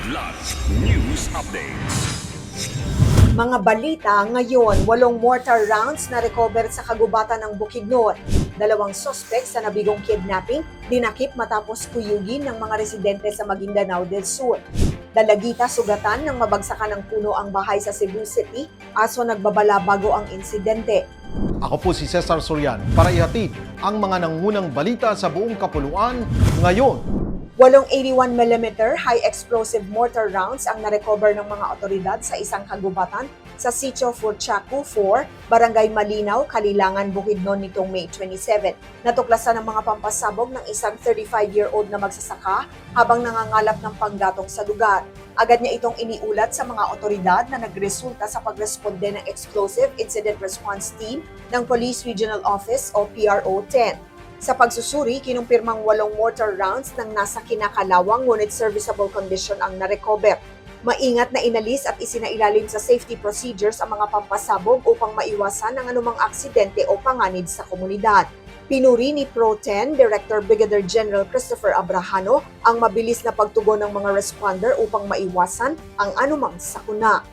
Kidlat News Updates. Mga balita ngayon, 8 mortar rounds na recover sa kagubatan ng Bukidnon. 2 suspect sa nabigong kidnapping, dinakip matapos kuyugin ng mga residente sa Maguindanao del Sur. Dalagita sugatan ng mabagsakan ng puno ang bahay sa Cebu City, aso nagbabala bago ang insidente. Ako po si Cesar Sorian para ihatid ang mga nangunang balita sa buong kapuluan ngayon. 8 81mm high explosive mortar rounds ang narecover ng mga otoridad sa isang kagubatan sa Sitio Furchaco 4, Barangay Malinaw, Kalilangan, Bukidnon nitong May 27. Natuklasan ng mga pampasabog ng isang 35-year-old na magsasaka habang nangangalap ng panggatong sa lugar. Agad niya itong iniulat sa mga otoridad na nagresulta sa pagresponde ng Explosive Incident Response Team ng Police Regional Office o PRO 10. Sa pagsusuri, kinumpirmang 8 mortar rounds ng nasa kinakalawang ngunit serviceable condition ang narecover. Maingat na inalis at isinailalim sa safety procedures ang mga pampasabog upang maiwasan ang anumang aksidente o panganib sa komunidad. Pinuri ni Pro 10 Director Brigadier General Christopher Abrahano ang mabilis na pagtugon ng mga responder upang maiwasan ang anumang sakuna.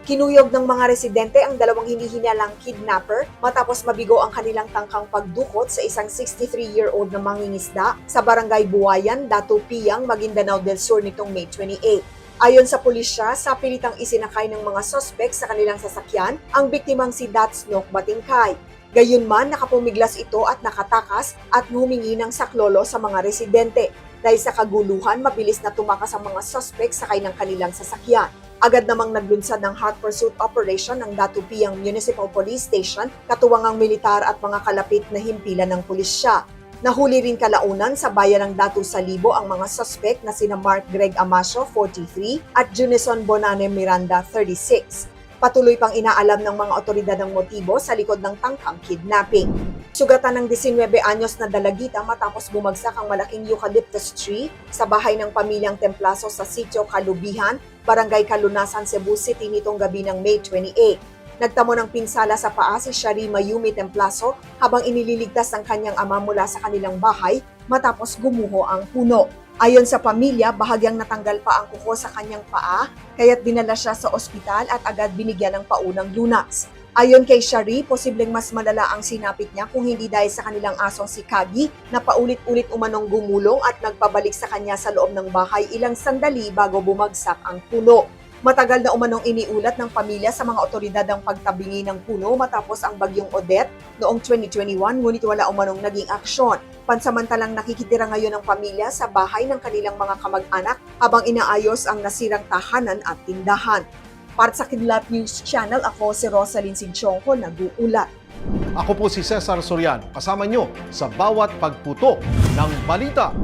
Kinuyog ng mga residente ang 2 hinihinalang kidnapper matapos mabigo ang kanilang tangkang pagdukot sa isang 63-year-old na mangingisda sa Barangay Buwayan, Datu Piang, Maguindanao del Sur nitong May 28. Ayon sa pulisya, sa pilitang isinakay ng mga sospek sa kanilang sasakyan ang biktimang si Datsnok Batingkay. Gayunman, nakapumiglas ito at nakatakas at humingi ng saklolo sa mga residente. Dahil sa kaguluhan, mabilis na tumakas ang mga sospek sakay ng kanilang sasakyan. Agad namang naglunsad ng hot pursuit operation ng Datu Piang Municipal Police Station, katuwang ang militar at mga kalapit na himpilan ng pulisya. Nahuli rin kalaunan sa bayan ng Datu Salibo ang mga suspect na sina Mark Greg Amasio, 43, at Junison Bonane Miranda, 36. Patuloy pang inaalam ng mga otoridad ang motibo sa likod ng tangkang kidnapping. Sugatan ng 19 anyos na dalagita matapos bumagsak ang malaking eucalyptus tree sa bahay ng pamilyang Templaso sa Sitio Kalubihan, Barangay Kalunasan, Cebu City nitong gabi ng May 28. Nagtamo ng pinsala sa paa si Shari Mayumi Templaso habang inililigtas ng kanyang ama mula sa kanilang bahay matapos gumuho ang puno. Ayon sa pamilya, bahagyang natanggal pa ang kuko sa kanyang paa, kaya't dinala siya sa ospital at agad binigyan ng paunang lunas. Ayon kay Shari, posibleng mas malala ang sinapit niya kung hindi dahil sa kanilang asong si Kagi na paulit-ulit umanong gumulong at nagpabalik sa kanya sa loob ng bahay ilang sandali bago bumagsak ang puno. Matagal na umanong iniulat ng pamilya sa mga otoridad ang pagtabingi ng puno matapos ang bagyong Odette noong 2021 ngunit wala umanong naging aksyon. Pansamantalang nakikitira ngayon ang pamilya sa bahay ng kanilang mga kamag-anak habang inaayos ang nasirang tahanan at tindahan. Para sa Kidlat News Channel, ako si Rosalyn Sigchongko, nag-uulat. Ako po si Cesar Sorian, kasama nyo sa bawat pagputo ng balita.